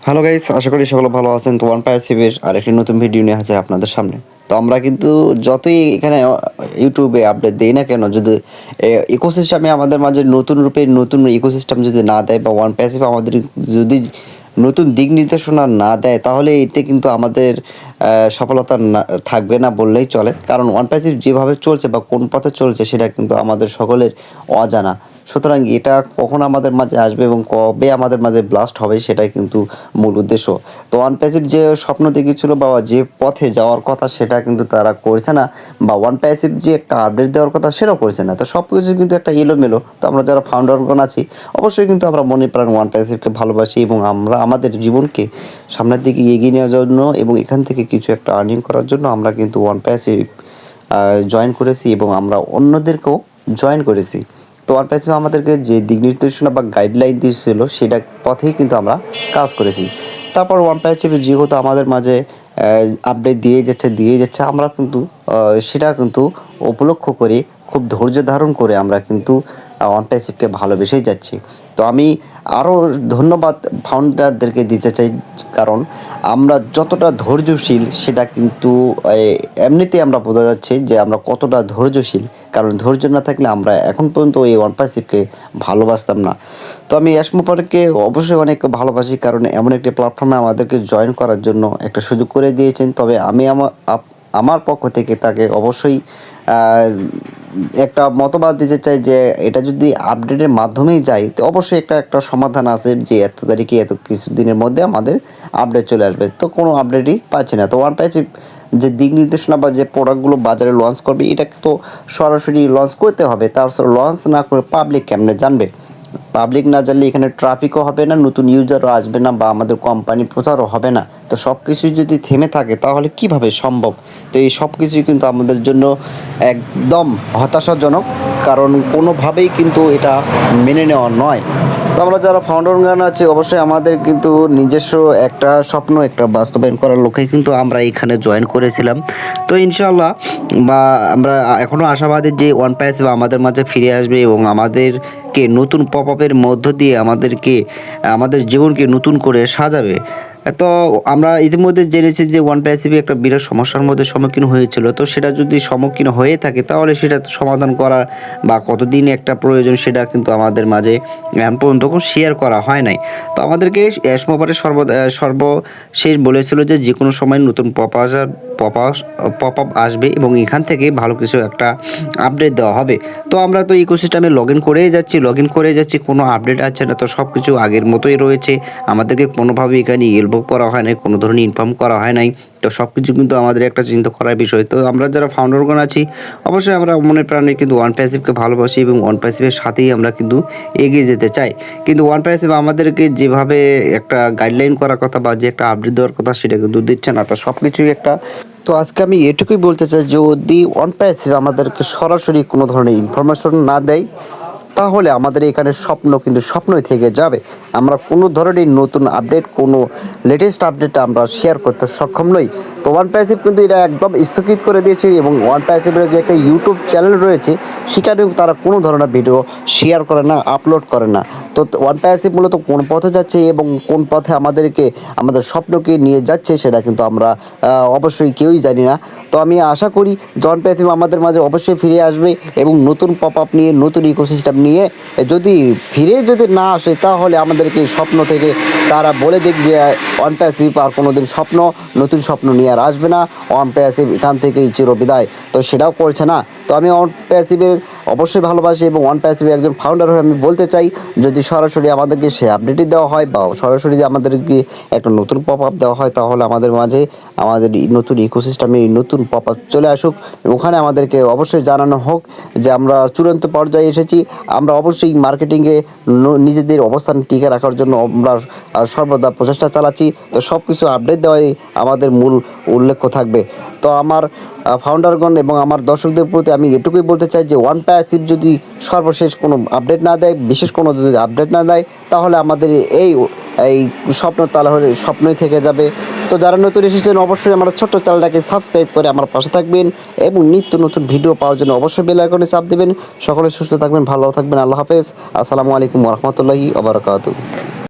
Hello guys, আশা করি সকলে ভালো আছেন। তো ওয়ান পাইসিভের আরেকটি নতুন ভিডিও নিয়ে হাজির আপনাদের সামনে। তো আমরা কিন্তু যতই এখানে ইউটিউবে আপডেট দেই না কেন, যদি ইকোসিস্টেমে আমাদের মাঝে নতুন রূপে নতুন ইকোসিস্টেম যদি না দেয় বা ওয়ান পাইসিভ আমাদের যদি নতুন দিক নির্দেশনা না দেয়, তাহলে এতে কিন্তু আমাদের সফলতা না থাকবে না বললেই চলে। কারণ ওয়ান পাইসিভ যেভাবে চলছে বা কোন পথে চলছে সেটা কিন্তু আমাদের সকলের অজানা। সুতরাং এটা কখন আমাদের মাঝে আসবে এবং কবে আমাদের মাঝে ব্লাস্ট হবে সেটাই কিন্তু মূল উদ্দেশ্য। তো ওয়ান প্যাসিভ যে স্বপ্ন দেখেছিল বা যে পথে যাওয়ার কথা সেটা কিন্তু তারা করছে না, বা ওয়ান প্যাসিভ যে একটা আপডেট দেওয়ার কথা সেটাও করছে না। তো সব কিছু কিন্তু একটা এলোমেলো। তো আমরা যারা ফাউন্ডারগণ আছি অবশ্যই কিন্তু আমরা মনে প্রাণ ওয়ান প্যাসিভকে ভালোবাসি এবং আমরা আমাদের জীবনকে সামনের দিকে এগিয়ে নেওয়ার জন্য এবং এখান থেকে কিছু একটা আর্নিং করার জন্য আমরা কিন্তু ওয়ান প্যাসিভ জয়েন করেছি এবং আমরা অন্যদেরকেও জয়েন করেছি। তো ওয়ান প্যাসিভ আমাদেরকে যে দিক নির্দেশনা বা গাইডলাইন দিয়েছিল সেটা পথেই কিন্তু আমরা কাজ করেছি। তারপর ওয়ান প্যাসিভ যেহেতু আমাদের মাঝে আপডেট দিয়ে যাচ্ছে আমরা কিন্তু সেটা কিন্তু উপলক্ষ করে খুব ধৈর্য ধারণ করে আমরা কিন্তু ওয়ান প্যাসিভকে ভালোবেসেই যাচ্ছি। তো আমি আরও ধন্যবাদ ফাউন্ডারদেরকে দিতে চাই, কারণ আমরা যতটা ধৈর্যশীল সেটা কিন্তু এমনিতেই আমরা বোঝা যাচ্ছে যে আমরা কতটা ধৈর্যশীল। কারণ ধৈর্য না থাকলে আমরা এখন পর্যন্ত এই ওয়ান পাইসিভকে ভালোবাসতাম না। তো আমি অ্যাসমোপারকে অবশ্যই অনেক ভালোবাসি, কারণ এমন একটি প্ল্যাটফর্মে আমাদেরকে জয়েন করার জন্য একটা সুযোগ করে দিয়েছেন। তবে আমি আমার পক্ষ থেকে তাকে অবশ্যই একটা মতবাদ দিতে চাই যে এটা যদি আপডেটের মাধ্যমেই যায় তো অবশ্যই একটা সমাধান আছে যে এত তারিখে এত কিছু দিনের মধ্যে আমাদের আপডেট চলে আসবে। তো কোনো আপডেটই পাচ্ছি না। তো ওয়ান পাইসিভ যে দিক নির্দেশনা বা যে প্রোডাক্টগুলো বাজারে লঞ্চ করবে এটাকে তো সরাসরি লঞ্চ করতে হবে। তার লঞ্চ না করে পাবলিক কেমনে জানবে? পাবলিক না জানলে এখানে ট্রাফিকও হবে না, নতুন ইউজারও আসবে না, বা আমাদের কোম্পানি প্রচারও হবে না। তো সব কিছুই যদি থেমে থাকে তাহলে কিভাবে সম্ভব? তো এই সব কিছুই কিন্তু আমাদের জন্য একদম হতাশাজনক, কারণ কোনোভাবেই কিন্তু এটা মেনে নেওয়া নয়। তো আমরা যারা ফাউন্ডারগণ আছে অবশ্যই আমাদের কিন্তু নিজস্ব একটা স্বপ্ন একটা বাস্তবায়ন করার লক্ষ্যে কিন্তু আমরা এখানে জয়েন করেছিলাম। তো ইনশাআল্লাহ বা আমরা এখনও আশাবাদী যে ওয়ান পাইসিভ আমাদের মাঝে ফিরে আসবে এবং আমাদেরকে নতুন পপ আপের মধ্য দিয়ে আমাদের জীবনকে নতুন করে সাজাবে। তো আমরা ইতিমধ্যে জেনেছি যে ওয়ান পাইসিভি একটা বিরাট সমস্যার মধ্যে সম্মুখীন হয়েছিল। তো সেটা যদি সম্মুখীন হয়ে থাকে তাহলে সেটা সমাধান করা বা কতদিন একটা প্রয়োজন সেটা কিন্তু আমাদের মাঝে এখন পর্যন্ত শেয়ার করা হয় নাই। তো আমাদেরকে অ্যাসমোবারে সর্বশেষ বলেছিল যে কোনো সময় নতুন পপ আপ আসবে এবং এখান থেকে ভালো কিছু একটা আপডেট দেওয়া হবে। তো আমরা তো ইকোসিস্টেমে লগ ইন করে যাচ্ছি, কোনো আপডেট আছে না। তো সব কিছু আগের মতোই রয়েছে। আমাদেরকে কোনোভাবে এখানে ইনভলভ করা হয় নাই, কোনো ধরনের ইনফর্ম করা হয় নাই। তো সব কিছু কিন্তু আমাদের একটা চিন্তা করার বিষয়। তো আমরা যারা ফাউন্ডারগণ আছি অবশ্যই আমরা মনে প্রাণে কিন্তু ওয়ান প্যাসিভকে ভালোবাসি এবং ওয়ান প্যাসিভের সাথেই আমরা কিন্তু এগিয়ে যেতে চাই। কিন্তু ওয়ান প্যাসিভ আমাদেরকে যেভাবে একটা গাইডলাইন করার কথা বা যে একটা আপডেট দেওয়ার কথা সেটা কিন্তু দিচ্ছে না। তো সব কিছুই একটা তো আজকে আমি এটুকুই বলতে চাই, যদি ওয়ান প্যাসিভ আমাদেরকে সরাসরি কোনো ধরনের ইনফরমেশন না দেয় তাহলে আমাদের এখানে স্বপ্ন কিন্তু স্বপ্নই থেকে যাবে। আমরা কোনো ধরনের নতুন আপডেট, কোনো লেটেস্ট আপডেট আমরা শেয়ার করতে সক্ষম নই। তো ওয়ান প্যাসিভ কিন্তু এটা একদম স্থগিত করে দিয়েছে এবং ওয়ান প্যাসিভের যে একটা ইউটিউব চ্যানেল রয়েছে সেখানেও তারা কোনো ধরনের ভিডিও শেয়ার করে না, আপলোড করে না। তো ওয়ান প্যাসিভ মূলত কোন পথে যাচ্ছে এবং কোন পথে আমাদের স্বপ্নকে নিয়ে যাচ্ছে সেটা কিন্তু আমরা অবশ্যই কেউই জানি না। তো আমি আশা করি ওয়ান প্যাসিভ আমাদের মাঝে অবশ্যই ফিরে আসবে এবং নতুন পপ আপ নিয়ে, নতুন ইকোসিস্টেম নিয়ে যদি না আসে তাহলে আমাদেরকে স্বপ্ন থেকে তারা বলে দিক যে ওয়ান প্যাসিভ আর কোনোদিন নতুন স্বপ্ন নিয়ে আর আসবে না, ওয়ান প্যাসিভ এখান থেকেই চিরবিদায়। তো সেটাও করছে না। তো আমি ওয়ান প্যাসিভের অবশ্যই ভালোবাসি এবং ওয়ান প্যাসিভের একজন ফাউন্ডার হয়ে আমি বলতে চাই, যদি সরাসরি আমাদেরকে সে আপডেটই দেওয়া হয় বা সরাসরি যে আমাদেরকে একটা নতুন পপ আপ দেওয়া হয় তাহলে আমাদের মাঝে আমাদের নতুন ইকোসিস্টেমে নতুন পপ আপ চলে আসুক। ওখানে আমাদেরকে অবশ্যই জানানো হোক যে আমরা চূড়ান্ত পর্যায়ে এসেছি। আমরা অবশ্যই মার্কেটিংয়ে নিজেদের অবস্থান টিকে রাখার জন্য আমরা সর্বদা প্রচেষ্টা চালাচ্ছি। তো সব কিছু আপডেট দেওয়াই আমাদের মূল উল্লেখ্য থাকবে। তো আমার ফাউন্ডারগণ এবং আমার দর্শকদের প্রতি আমি এটুকুই বলতে চাই যে ওয়ান প্যাসিভ যদি সর্বশেষ কোনো আপডেট না দেয়, বিশেষ কোনো যদি আপডেট না দেয় তাহলে আমাদের এই স্বপ্ন তাহলে স্বপ্নই থেকে যাবে। তো যারা নতুন এসেছেন অবশ্যই আমার ছোট্ট চ্যানেলটাকে সাবস্ক্রাইব করে আমার পাশে থাকবেন এবং নিত্য নতুন ভিডিও পাওয়ার জন্য অবশ্যই বেল আইকনে চাপ দেবেন। সকলে সুস্থ থাকবেন, ভালো থাকবেন। আল্লাহ হাফেজ। আসসালামু আলাইকুম ওয়া রাহমাতুল্লাহি ওয়া বারাকাতুহু।